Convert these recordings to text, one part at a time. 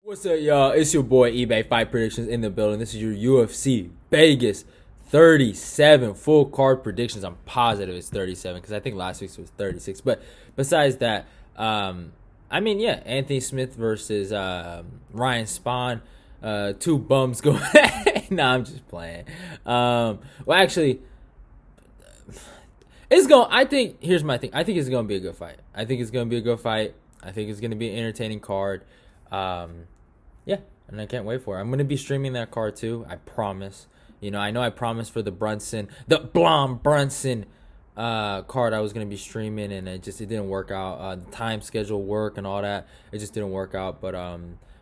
What's up, y'all? It's your boy eBay Fight Predictions in the building. This is your UFC Vegas 37 full card predictions. I'm positive it's 37 because I think last week's was 36. But besides that, Anthony Smith versus Ryan Spann. Two bums going. Nah, I'm just playing. Actually, it's going. I think here's my thing. I think it's going to be a good fight. I think it's going to be an entertaining card. Yeah, and I can't wait for it. I'm going to be streaming that card too. I promise. I know I promised for the Blom Brunson card I was going to be streaming, and it didn't work out. The time schedule work and all that, it just didn't work out. But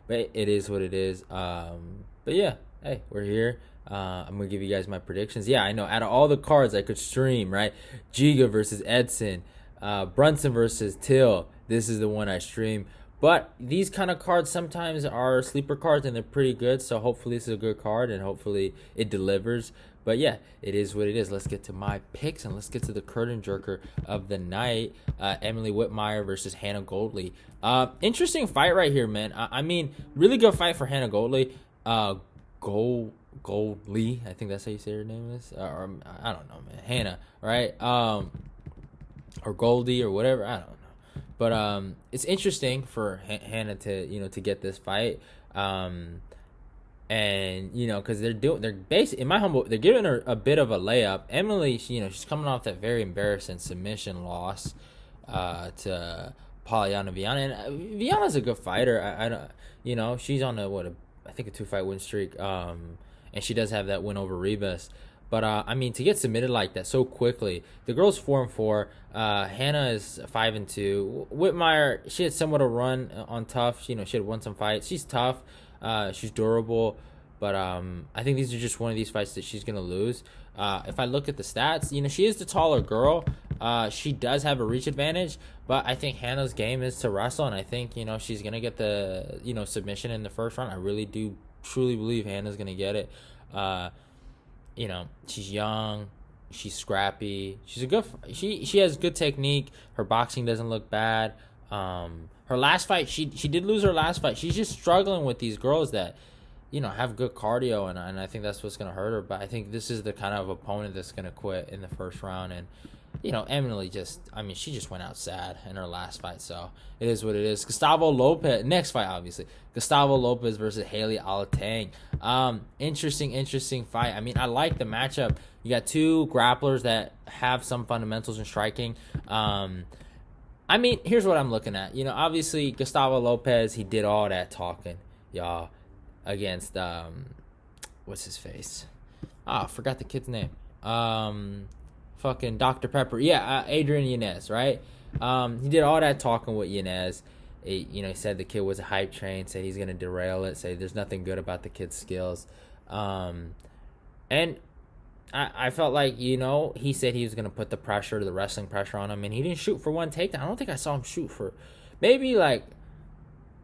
it is what it is. But yeah, hey, we're here. I'm going to give you guys my predictions. Yeah, I know. Out of all the cards I could stream, right? Giga versus Edson, Brunson versus Till. This is the one I stream. But these kind of cards sometimes are sleeper cards, and they're pretty good. So hopefully this is a good card, and hopefully it delivers. But yeah, it is what it is. Let's get to my picks, and let's get to the curtain jerker of the night. Emily Whitmire versus Hannah Goldley. Interesting fight right here, man. Really good fight for Hannah Goldley. Goldley, I think that's how you say her name is. Or I don't know, man. Hannah, right? Or Goldie or whatever. I don't know. But it's interesting for Hannah to get this fight, and because they're basically, in my humble, they're giving her a bit of a layup. Emily, she's coming off that very embarrassing submission loss to Polyana Viana, and Viana's a good fighter. I don't, she's on a 2-fight win streak, and she does have that win over Ribas. But to get submitted like that so quickly, the girl's 4-4. Hannah is 5-2. Whitmire, she had somewhat a run on tough. She had won some fights. She's tough. She's durable. But I think these are just one of these fights that she's gonna lose. If I look at the stats, she is the taller girl. She does have a reach advantage, but I think Hannah's game is to wrestle, and I think she's gonna get the submission in the first round. I really do truly believe Hannah's gonna get it. She's young, she's scrappy, she has good technique. Her boxing doesn't look bad. Her last fight, she did lose her last fight. She's just struggling with these girls that have good cardio, and I think that's what's gonna hurt her. But I think this is the kind of opponent that's gonna quit in the first round. And Emily she just went out sad in her last fight, so it is what it is. Gustavo Lopez, next fight, obviously. Gustavo Lopez versus Haley Alatang. Interesting fight. I like the matchup. You got two grapplers that have some fundamentals in striking. Here's what I'm looking at. Obviously, Gustavo Lopez, he did all that talking, y'all, against, what's his face? I forgot the kid's name. Fucking Dr. Pepper. Yeah, Adrian Yanez, right? He did all that talking with Yanez. He said the kid was a hype train, said he's going to derail it, say there's nothing good about the kid's skills. And I felt like, he said he was going to put the wrestling pressure on him, and he didn't shoot for one takedown. I don't think I saw him shoot for maybe I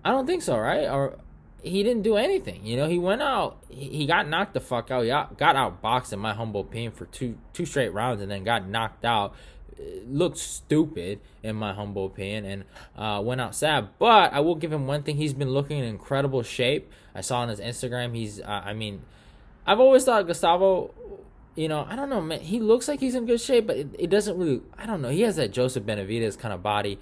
don't think so, right? Or he didn't do anything. He went out, he got knocked the fuck out. He got outboxed, in my humble opinion, for two straight rounds, and then got knocked out. It looked stupid, in my humble opinion, and went out sad. But I will give him one thing. He's been looking in incredible shape. I saw on his Instagram, he's, I've always thought Gustavo, I don't know, man, he looks like he's in good shape, but it doesn't really, I don't know. He has that Joseph Benavidez kind of body.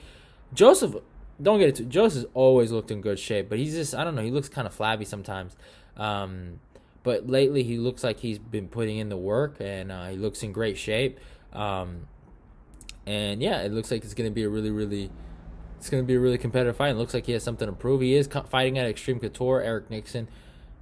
Don't get it too. Joseph always looked in good shape, but he's just, I don't know, he looks kind of flabby sometimes. But lately he looks like he's been putting in the work, and he looks in great shape. And yeah, it looks like it's going to be a really competitive fight. It looks like he has something to prove. He is fighting at Extreme Couture, Eric Nixon,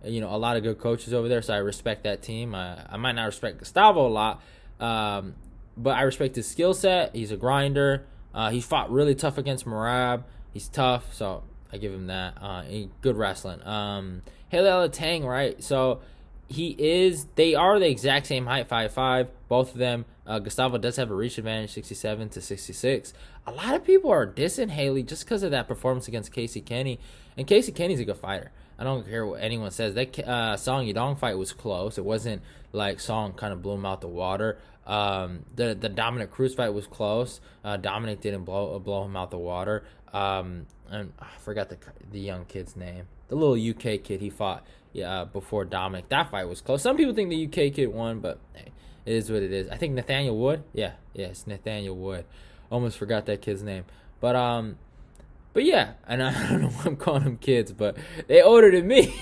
a lot of good coaches over there, so I respect that team. I might not respect Gustavo a lot, but I respect his skill set. He's a grinder. He fought really tough against Marab. He's tough, so I give him that. Good wrestling. Haley Alatang, right? So they are the exact same height, 5'5", both of them. Gustavo does have a reach advantage, 67-66. A lot of people are dissing Haley just because of that performance against Casey Kenny, and Casey Kenny's a good fighter. I don't care what anyone says. That Song Yadong fight was close. It wasn't like Song kind of blew him out the water. The Dominic Cruz fight was close. Dominic didn't blow him out the water. And I forgot the young kid's name. the little UK kid he fought before Dominic. That fight was close. Some people think the UK kid won, but hey, it is what it is. I think Nathaniel Wood. Yeah, it's Nathaniel Wood. Almost forgot that kid's name. But yeah, and I don't know why I'm calling them kids, but they older than me.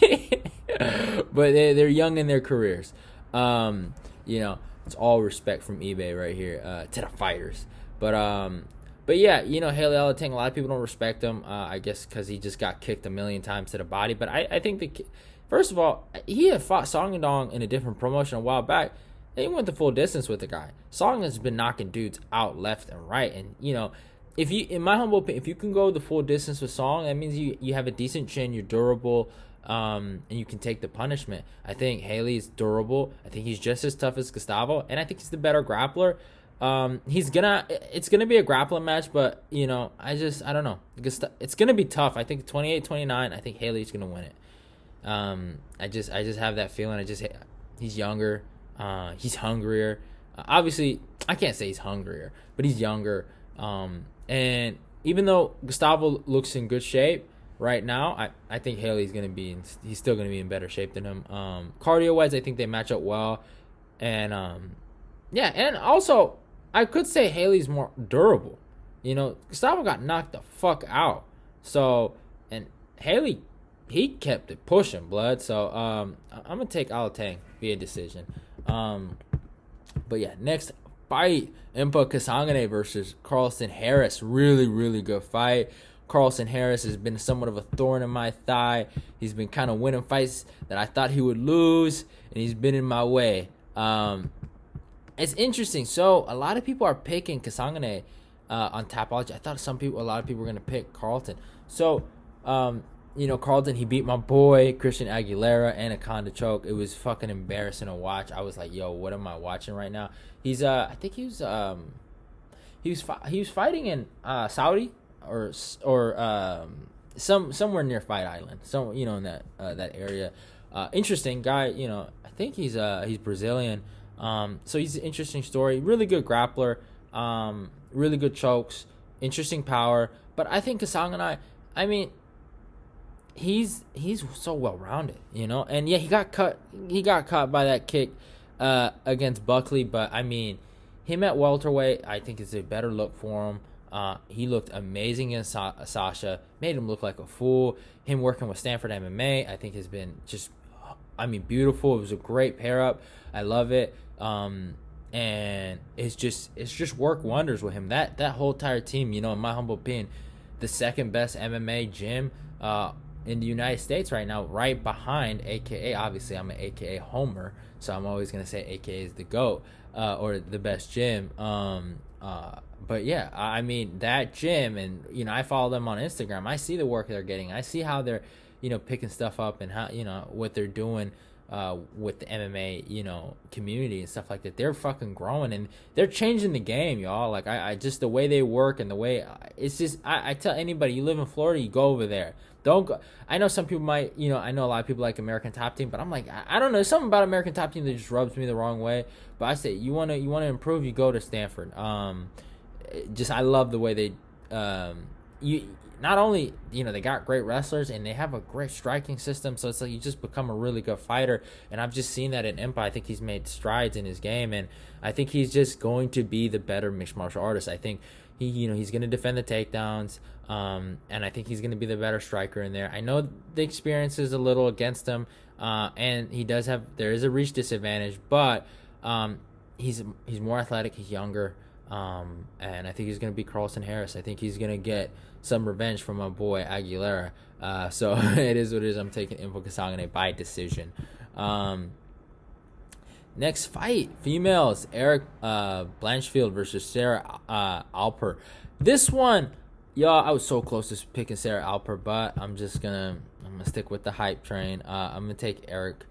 But they're young in their careers. It's all respect from eBay right here to the fighters. But yeah, Haley Alateng, a lot of people don't respect him. I guess because he just got kicked a million times to the body. But I think first of all, he had fought Song Yadong in a different promotion a while back. They went the full distance with the guy. Song has been knocking dudes out left and right, and if you, in my humble opinion, if you can go the full distance with Song, that means you have a decent chin, you're durable, and you can take the punishment. I think Haley's durable. I think he's just as tough as Gustavo, and I think he's the better grappler. It's gonna be a grappling match, but I don't know. It's gonna be tough. I think 28-29. I think Haley's gonna win it. I just have that feeling. He's younger. He's hungrier. Obviously, I can't say he's hungrier, but he's younger. And even though Gustavo looks in good shape right now, I think Haley's he's still gonna be in better shape than him. Cardio wise, I think they match up well, and and also I could say Haley's more durable. Gustavo got knocked the fuck out, and Haley, he kept it pushing, blood. So I'm gonna take Alateng via decision. But yeah, next fight, Impa Kasanganay versus Carlston Harris. Really, really good fight. Carlston Harris has been somewhat of a thorn in my thigh. He's been kind of winning fights that I thought he would lose, and he's been in my way. It's interesting. So a lot of people are picking Kasanganay on Tapology. I thought a lot of people were gonna pick Carlton. So Carlton, he beat my boy Christian Aguilera, Anaconda choke. It was fucking embarrassing to watch. I was like, yo, what am I watching right now? He's I think he was fighting in Saudi or somewhere near Fight Island. So in that area. Interesting guy. I think he's Brazilian. So he's an interesting story. Really good grappler. Really good chokes. Interesting power. But I think Kasanganay, he's so well rounded, and yeah, he got caught by that kick against Buckley, but him at welterweight, I think is a better look for him. He looked amazing against Sasha, made him look like a fool. Him working with Stanford MMA, I think has been just beautiful. It was a great pair up. I love it. And it's just worked wonders with him. That whole entire team, in my humble opinion, the second best MMA gym in the United States right now, right behind AKA. Obviously, I'm an AKA homer, so I'm always gonna say AKA is the GOAT or the best gym. But yeah, that gym, and I follow them on Instagram. I see the work they're getting. I see how they're picking stuff up, and how what they're doing with the MMA community and stuff like that. They're fucking growing, and they're changing the game, y'all. Like I just, the way they work and the way it's just, I tell anybody, you live in Florida, you go over there. Don't go. I know some people might, I know a lot of people like American Top Team, but I'm like, I don't know, there's something about American Top Team that just rubs me the wrong way. But I say, you want to improve, you go to Stanford. I love the way they not only they got great wrestlers, and they have a great striking system, so it's like you just become a really good fighter. And I've just seen that in Impa. I think he's made strides in his game, and I think he's just going to be the better mixed martial artist. I think he's going to defend the takedowns, and I think he's going to be the better striker in there. I know the experience is a little against him, and there is a reach disadvantage, but he's more athletic, he's younger, and I think he's going to beat Carlston Harris. I think he's going to get some revenge from my boy Aguilera. So it is what it is. I'm taking Impa Kasanganay by decision. Next fight, females, Eric Blanchfield versus Sarah Alpar. This one, y'all, I was so close to picking Sarah Alpar, but I'm gonna stick with the hype train. I'm gonna take Eric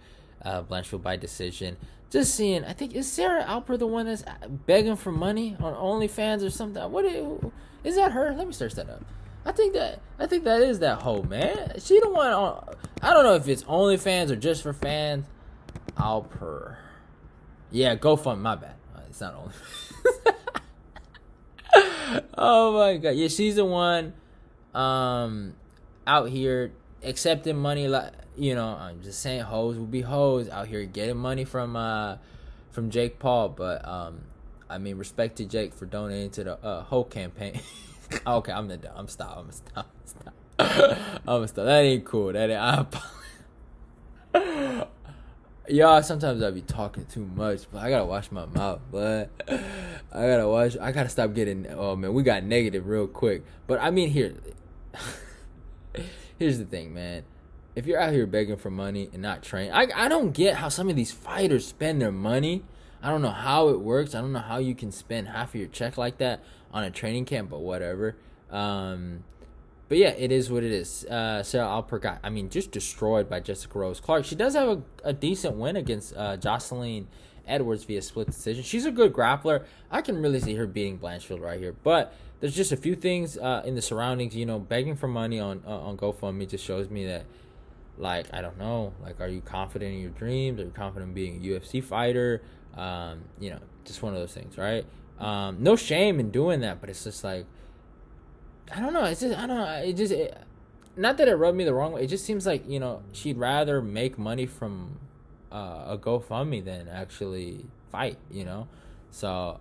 Blanchfield by decision. Just seeing, I think, is Sarah Alpar the one that's begging for money on OnlyFans or something? Is that her? Let me search that up. I think that is that hoe, man. She the one on, I don't know if it's OnlyFans or just for fans. Alpar. Yeah, GoFundMe, my bad. It's not OnlyFans. Oh my god. Yeah, she's the one out here accepting money, like, I'm just saying, hoes will be hoes out here getting money from Jake Paul. But I mean, respect to Jake for donating to the hoe campaign. Okay, I'm stop. That ain't cool. Y'all, sometimes I be talking too much, but I gotta watch my mouth. But I gotta stop getting. Oh man, we got negative real quick. But I mean, here's the thing, man. If you're out here begging for money and not train, I don't get how some of these fighters spend their money. I don't know how it works. I don't know how you can spend half of your check like that on a training camp, but whatever. But yeah, it is what it is. Sarah Alpar got, just destroyed by Jessica Rose Clark. She does have a decent win against Jocelyn Edwards via split decision. She's a good grappler. I can really see her beating Blanchfield right here. But there's just a few things in the surroundings. Begging for money on GoFundMe just shows me that, like, I don't know. Like, are you confident in your dreams? Are you confident in being a UFC fighter? Just one of those things, right? No shame in doing that, but it's just like, I don't know. It's just, I don't know. Not that it rubbed me the wrong way. It just seems like, she'd rather make money from a GoFundMe than actually fight, So,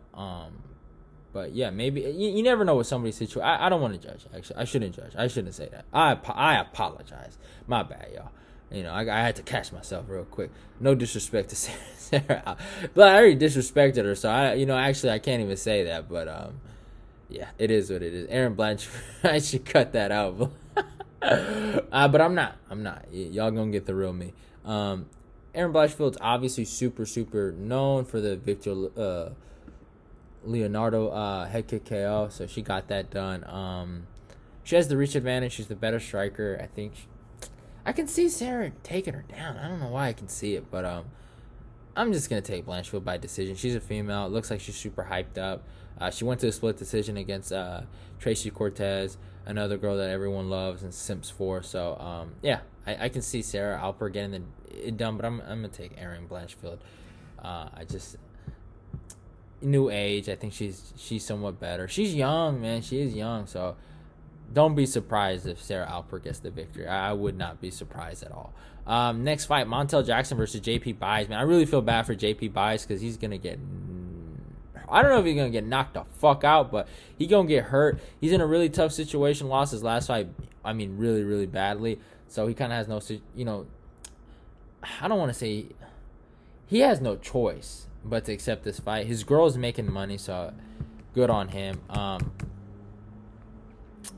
but yeah, maybe you never know what somebody's situation. I don't want to judge. Actually, I shouldn't judge. I shouldn't say that. I apologize. My bad, y'all. I had to catch myself real quick. No disrespect to Sarah, but I already disrespected her, so actually I can't even say that. But yeah, it is what it is. Erin Blanchfield, I should cut that out. But I'm not. Y'all gonna get the real me. Erin Blanchfield's obviously super, super known for the Victor Leonardo head kick KO, so she got that done. She has the reach advantage. She's the better striker. I think I can see Sarah taking her down. I don't know why I can see it, but I'm just gonna take Blanchfield by decision. She's a female. It looks like she's super hyped up. She went to a split decision against Tracy Cortez, another girl that everyone loves and simps for. So yeah, I can see Sarah Alpar getting it done, but I'm gonna take Erin Blanchfield. I just new age. I think she's somewhat better. She's young, man. She is young, so don't be surprised if Sarah Alpar gets the victory. I would not be surprised at all. Next fight, Montel Jackson versus JP Buys. Man, I really feel bad for JP Buys because he's gonna get. I don't know if he's going to get knocked the fuck out, but he's going to get hurt. He's in a really tough situation. Lost his last fight, really, really badly. So he kind of has no, I don't want to say he has no choice but to accept this fight. His girl's making money, so good on him.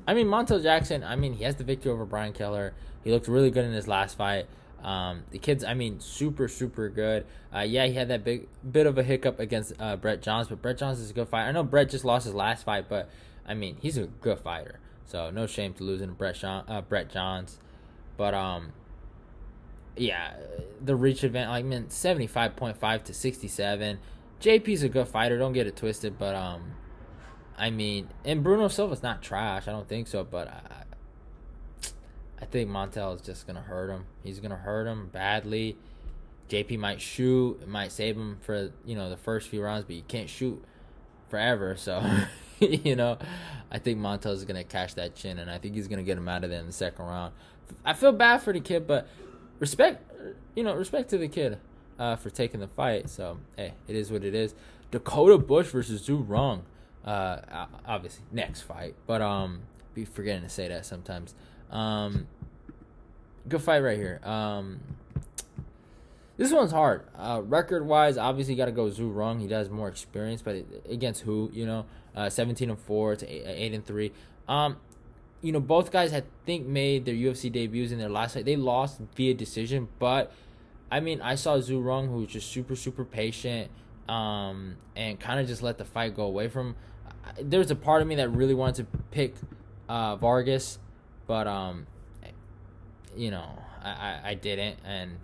Montel Jackson, he has the victory over Brian Keller. He looked really good in his last fight. The kid's, super, super good. Yeah, he had that bit of a hiccup against Brett Johns, but Brett Johns is a good fighter. I know Brett just lost his last fight, but, he's a good fighter. So, no shame to losing to Brett Johns. But, yeah, the reach event, 75.5 to 67. JP's a good fighter. Don't get it twisted, but, and Bruno Silva's not trash. I don't think so, but I think Montel is just going to hurt him. He's going to hurt him badly. JP might shoot. It might save him for, the first few rounds, but you can't shoot forever. So, I think Montel is going to catch that chin, and I think he's going to get him out of there in the second round. I feel bad for the kid, but respect to the kid for taking the fight. So, hey, it is what it is. Dakota Bush versus Zhu Rong. Obviously, next fight. But, be forgetting to say that sometimes. Good fight right here. This one's hard. Record-wise, obviously, you got to go Zhu Rong. He does more experience, but against who? 17-4 to 8-3. Both guys made their UFC debuts in their last fight. They lost via decision, but I saw Zhu Rong, who was just super, super patient, and kind of just let the fight go away from him. There's a part of me that really wanted to pick Vargas, but I didn't, and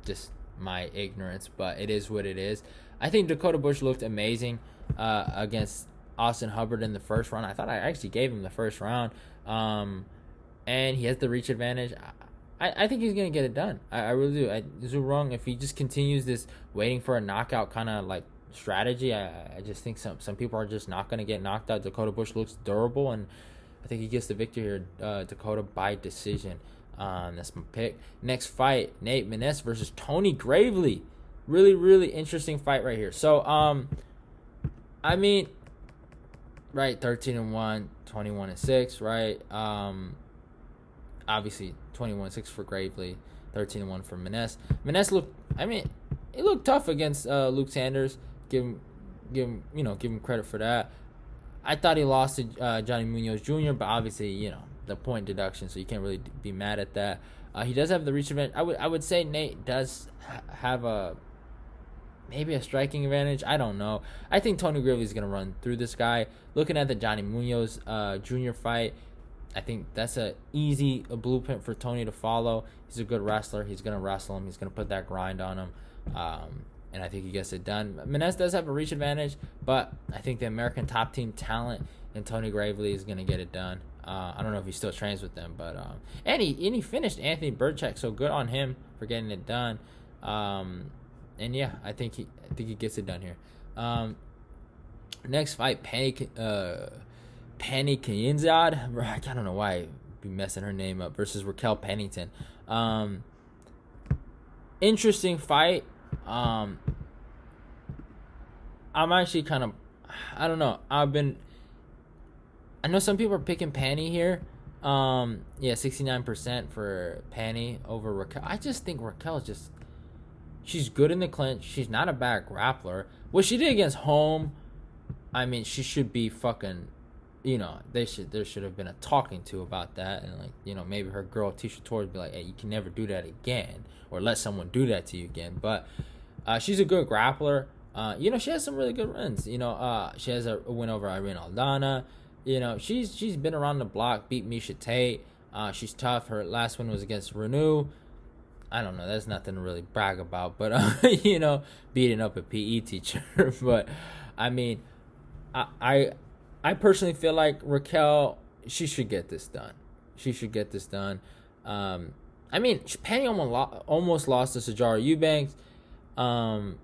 just my ignorance. But it is what it is. I think Dakota Bush looked amazing against Austin Hubbard in the first round. I thought I actually gave him the first round, and he has the reach advantage. I think he's gonna get it done. I really do. Zhu Rong, if he just continues this waiting for a knockout kind of like strategy, I just think some people are just not gonna get knocked out. Dakota Bush looks durable, and I think he gets the victory here, Dakota by decision. That's my pick. Next fight, Nate Maness versus Tony Gravely. Really, really interesting fight right here. So, I mean, right, 13-1, 21-6, right? Obviously 21-6 for Gravely, 13-1 for Maness. Maness looked, I mean, it looked tough against Luke Sanders. Give him credit for that. I thought he lost to Johnny Munoz Jr., but obviously, the point deduction, so you can't really be mad at that. He does have the reach advantage. I would say Nate does have maybe a striking advantage. I don't know. I think Tony Gravely is going to run through this guy. Looking at the Johnny Munoz Jr. fight, I think that's a blueprint for Tony to follow. He's a good wrestler. He's going to wrestle him. He's going to put that grind on him. And I think he gets it done. Maness does have a reach advantage, but I think the American top team talent and Tony Gravely is going to get it done. I don't know if he still trains with them, but and he finished Anthony Burchak, so good on him for getting it done. And yeah, I think he gets it done here. Next fight, Pannie Kianzad. I don't know why I'd be messing her name up, versus Raquel Pennington. Interesting fight. I'm actually kind of, I don't know. I know some people are picking Pannie here. 69% for Pannie over Raquel. I just think Raquel is she's good in the clinch. She's not a bad grappler. What she did against Home, I mean, she should be fucking, there should have been a talking to about that. And maybe her girl Tisha Torres be like, hey, you can never do that again, or let someone do that to you again. But she's a good grappler. She has some really good wins. She has a win over Irene Aldana. She's been around the block, beat Miesha Tate. She's tough. Her last one was against Renew. I don't know. That's nothing to really brag about. But, beating up a PE teacher. But, I mean, I personally feel like Raquel, she should get this done. I mean, Pannie almost lost to Sajara Eubanks. And,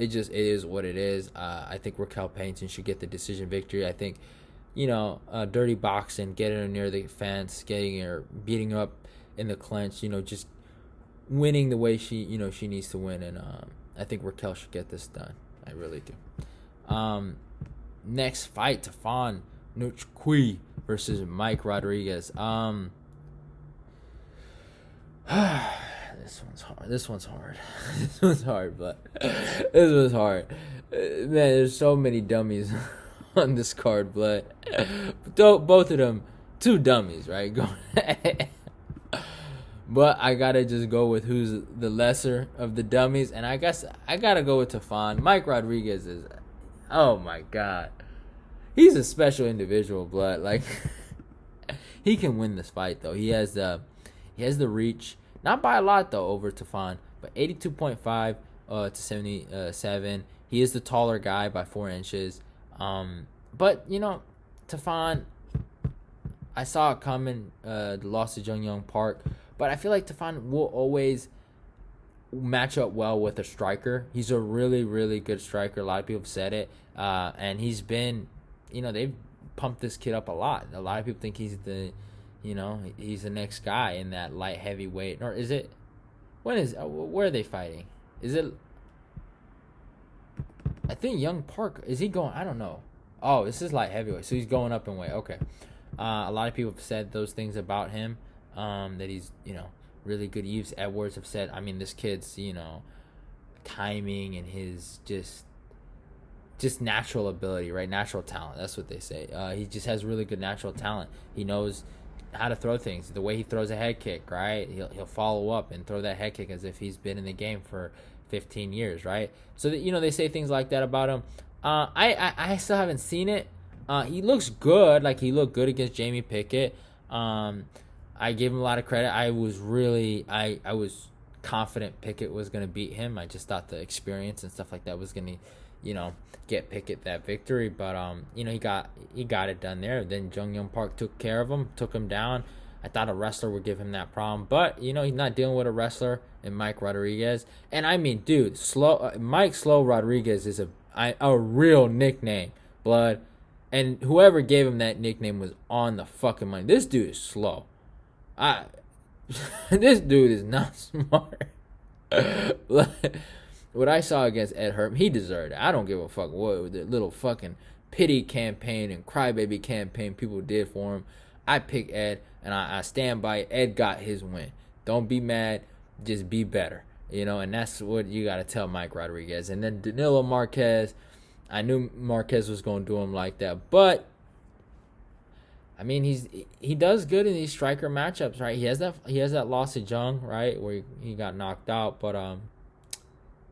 it is what it is. I think Raquel Pennington should get the decision victory. I think, dirty boxing, getting her near the fence, getting her, beating her up in the clinch, just winning the way she needs to win. And I think Raquel should get this done. I really do. Next fight, Tafon Nchukwi versus Mike Rodriguez. This one's hard, but this was hard. Man, there's so many dummies on this card, but both of them, two dummies, right? But I gotta just go with who's the lesser of the dummies, and I guess I gotta go with Tafon. Mike Rodriguez is, oh my god, he's a special individual, but he can win this fight though. He has the reach. Not by a lot, though, over Tafon, but 82.5 to 77. He is the taller guy by 4 inches. But, Tafon, I saw it coming, the loss to Jung Young Park. But I feel like Tafon will always match up well with a striker. He's a really, really good striker. A lot of people have said it. And he's been, they've pumped this kid up a lot. A lot of people think he's he's the next guy in that light heavyweight. Or is it? Where are they fighting? Is it? I think Young Park. Is he going? I don't know. Oh, this is light heavyweight, so he's going up in weight. Okay. A lot of people have said those things about him. That he's really good. Yves Edwards have said. I mean, this kid's timing and his just natural ability, right? Natural talent. That's what they say. He just has really good natural talent. He knows how to throw things. The way he throws a head kick, right? He'll follow up and throw that head kick as if he's been in the game for 15 years, right? So that, they say things like that about him. I still haven't seen it. He looks good. He looked good against Jamie Pickett. I gave him a lot of credit. I was confident Pickett was going to beat him. I just thought the experience and stuff like that was going to, get Pickett that victory. But, he got it done there. Then Jung Young Park took care of him, took him down. I thought a wrestler would give him that problem. But, he's not dealing with a wrestler in Mike Rodriguez. And, I mean, dude, Mike Slow Rodriguez is a real nickname, blood. And whoever gave him that nickname was on the fucking money. This dude is slow. I this dude is not smart. What I saw against Ed Herb, he deserved it. I don't give a fuck what the little fucking pity campaign and crybaby campaign people did for him. I pick Ed, and I stand by it. Ed got his win. Don't be mad, just be better. And that's what you got to tell Mike Rodriguez. And then Danilo Marquez, I knew Marquez was going to do him like that, but I mean, he does good in these striker matchups, right? He has that loss to Jung, right, where he got knocked out, but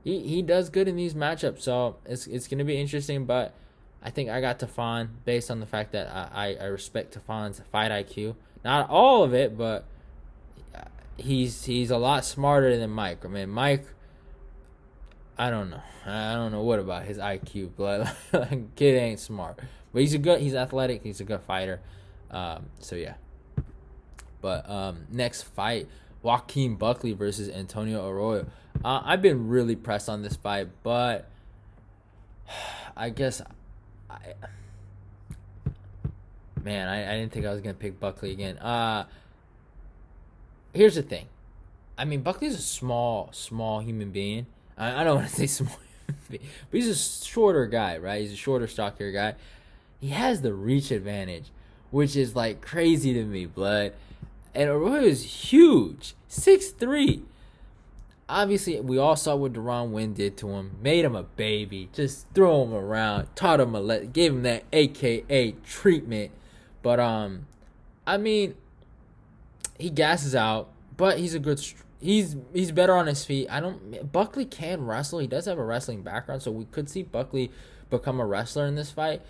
he does good in these matchups, so it's gonna be interesting. But I think I got Tafon based on the fact that I respect Tafon's fight IQ, not all of it, but he's a lot smarter than Mike. I mean, Mike, I don't know what about his IQ, but kid ain't smart, but he's athletic, he's a good fighter. So yeah. But next fight, Joaquin Buckley versus Antônio Arroyo. I've been really pressed on this fight, but I guess I didn't think I was gonna pick Buckley again. Here's the thing. I mean, Buckley's a small human being. I don't want to say small human being, but he's a shorter guy, right? He's a shorter, stockier guy. He has the reach advantage, which is like crazy to me, blood. And Arroyo is huge, 6'3". Obviously, we all saw what Deron Wynn did to him. Made him a baby, just throw him around, taught him gave him that AKA treatment. But I mean, he gasses out, but he's a good. He's better on his feet. Buckley can wrestle. He does have a wrestling background, so we could see Buckley become a wrestler in this fight.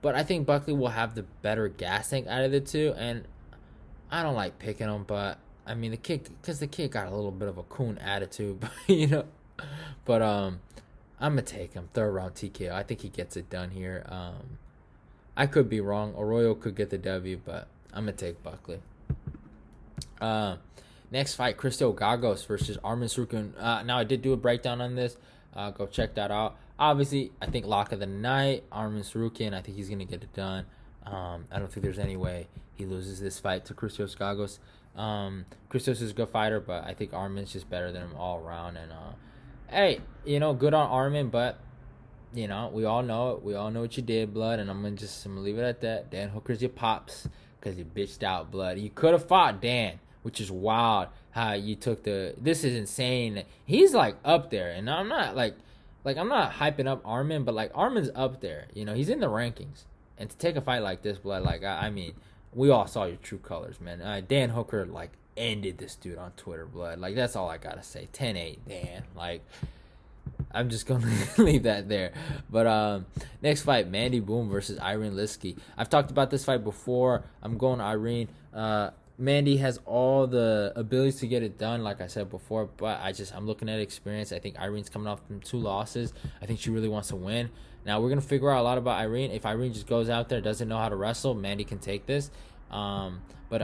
But I think Buckley will have the better gas tank out of the two, and I don't like picking him, but I mean the kid got a little bit of a coon attitude, But I'm gonna take him 3rd round TKO. I think he gets it done here. I could be wrong. Arroyo could get the W, but I'm gonna take Buckley. Next fight, Christos Giagos versus Arman Tsarukyan. Now I did do a breakdown on this. Go check that out. Obviously, I think lock of the night, Arman Tsarukyan. I think he's going to get it done. I don't think there's any way he loses this fight to Christos Giagos. Christos is a good fighter, but I think Arman's just better than him all around. And, hey, good on Arman, but, we all know it. We all know what you did, blood, and I'm going to leave it at that. Dan Hooker's your pops because you bitched out, blood. You could have fought Dan, which is wild how you took this is insane. He's, up there, and I'm not, I'm not hyping up Arman, but Arman's up there. He's in the rankings. And to take a fight like this, blood, I mean, we all saw your true colors, man. Dan Hooker ended this dude on Twitter, blood. That's all I gotta say. 10-8, Dan. I'm just gonna leave that there. But next fight, Mandy Böhm versus Irene Lipski. I've talked about this fight before. I'm going Irene. Mandy has all the abilities to get it done, like I said before, but I'm looking at experience. I think Irene's coming off from 2 losses. I think she really wants to win. Now, we're going to figure out a lot about Irene. If Irene just goes out there, doesn't know how to wrestle, Mandy can take this. But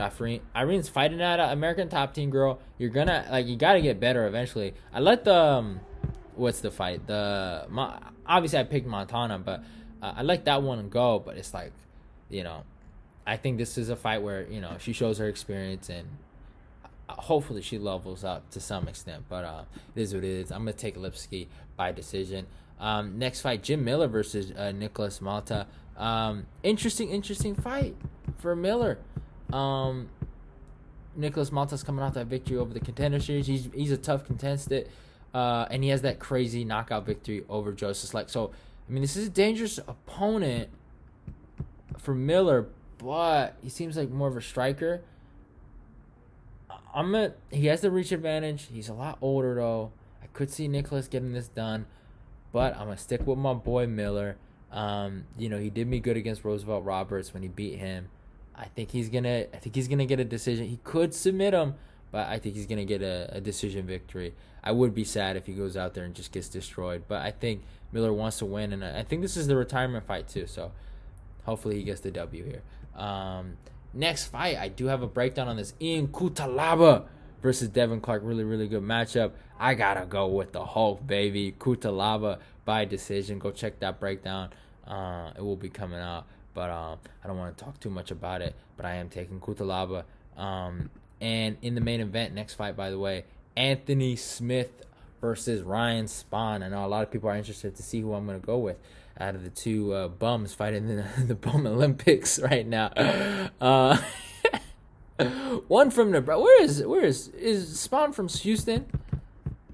Irene's fighting at an American Top Team girl. You're going to, you got to get better eventually. I let what's the fight? Obviously, I picked Montana, but I let that one go, but it's I think this is a fight where, she shows her experience and hopefully she levels up to some extent. But it is what it is. I'm going to take Lipski by decision. Next fight, Jim Miller versus Nicholas Malta. Interesting fight for Miller. Nicholas Malta's coming off that victory over the Contender Series. He's a tough contestant. And he has that crazy knockout victory over Joseph. So, I mean, this is a dangerous opponent for Miller, but he seems like more of a striker. He has the reach advantage. He's a lot older though. I could see Nicholas getting this done, but I'm gonna stick with my boy Miller. He did me good against Roosevelt Roberts when he beat him. I think he's gonna get a decision. He could submit him, but I think he's gonna get a decision victory. I would be sad if he goes out there and just gets destroyed, but I think Miller wants to win, and I think this is the retirement fight too. So hopefully he gets the W here. Next fight, I do have a breakdown on this. Cutelaba versus Devin Clark. Really, really good matchup. I gotta go with the Hulk, baby. Cutelaba by decision. Go check that breakdown. It will be coming out, but I don't want to talk too much about it. But I am taking Cutelaba. And in the main event, next fight, by the way, Anthony Smith versus Ryan Spann. I know a lot of people are interested to see who I'm going to go with out of the two bums fighting in the Bum Olympics right now. One from Nebraska. Where is Spann from Houston?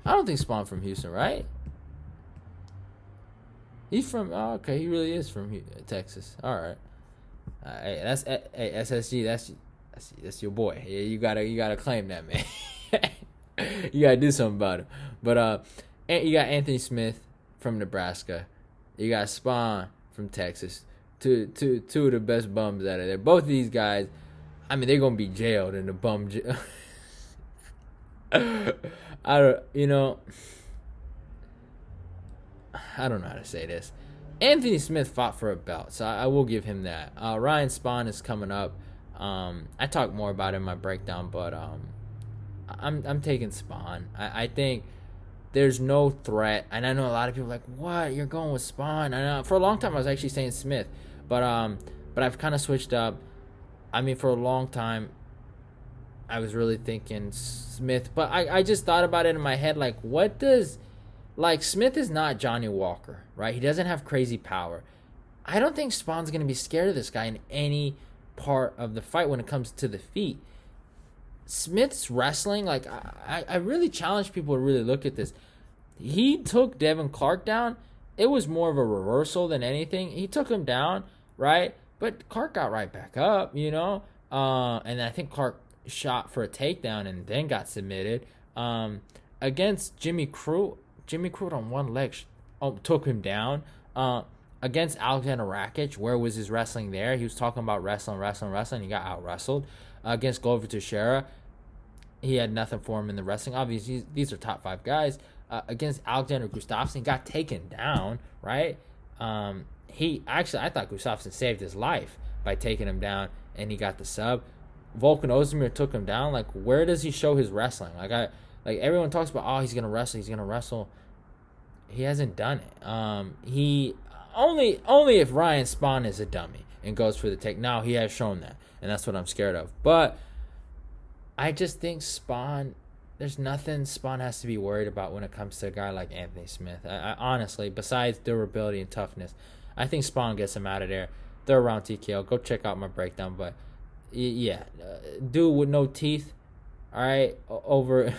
I don't think Spann from Houston, right? He's from. Oh, okay, he really is from Texas. All right. Hey, that's SSG. That's your boy. Yeah, you gotta claim that, man. You gotta do something about him. But you got Anthony Smith from Nebraska. You got Spann from Texas. Two of the best bums out of there. Both of these guys, I mean, they're gonna be jailed in the bum jail. I don't know how to say this. Anthony Smith fought for a belt, so I will give him that. Ryan Spann is coming up. I talk more about it in my breakdown, but I'm taking Spann. I think there's no threat, and I know a lot of people are like, what? You're going with Spann? I know for a long time I was actually saying Smith, but I've kind of switched up. I mean, for a long time, I was really thinking Smith, but I just thought about it in my head, like, Smith is not Johnny Walker, right? He doesn't have crazy power. I don't think Spann's going to be scared of this guy in any part of the fight when it comes to the feet. Smith's wrestling, like, I really challenge people to really look at this. He took Devin Clark down. It was more of a reversal than anything. He took him down, right? But Clark got right back up, and I think Clark shot for a takedown and then got submitted. Against Jimmy Crute on one leg took him down. Against Alexander Rakic, where was his wrestling there? He was talking about wrestling. He got out-wrestled. Against Glover Teixeira, he had nothing for him in the wrestling. Obviously, these are top 5 guys. Against Alexander Gustafsson, got taken down, right? I thought Gustafsson saved his life by taking him down, and he got the sub. Volkan Ozdemir took him down. Like, where does he show his wrestling? Like everyone talks about, oh, he's gonna wrestle. He hasn't done it. He only if Ryan Spann is a dummy and goes for the take. Now he has shown that, and that's what I'm scared of. But I just think Spann, there's nothing Spann has to be worried about when it comes to a guy like Anthony Smith. I honestly, besides durability and toughness, I think Spann gets him out of there. Third round TKO. Go check out my breakdown. But yeah, dude with no teeth, all right, over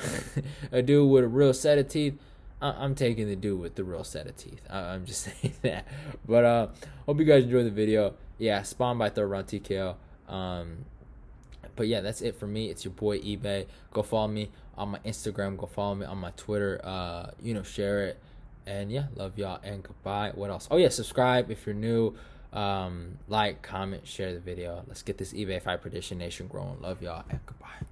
a dude with a real set of teeth. I'm taking the dude with the real set of teeth. I'm just saying that. But hope you guys enjoyed the video. Yeah, Spann by third round TKO. But yeah, that's it for me. It's your boy eBay. Go follow me on my Instagram. Go follow me on my Twitter. Share it. And yeah, love y'all and goodbye. What else? Oh yeah, subscribe if you're new. Like, comment, share the video. Let's get this eBay Fight Prediction Nation growing. Love y'all and goodbye.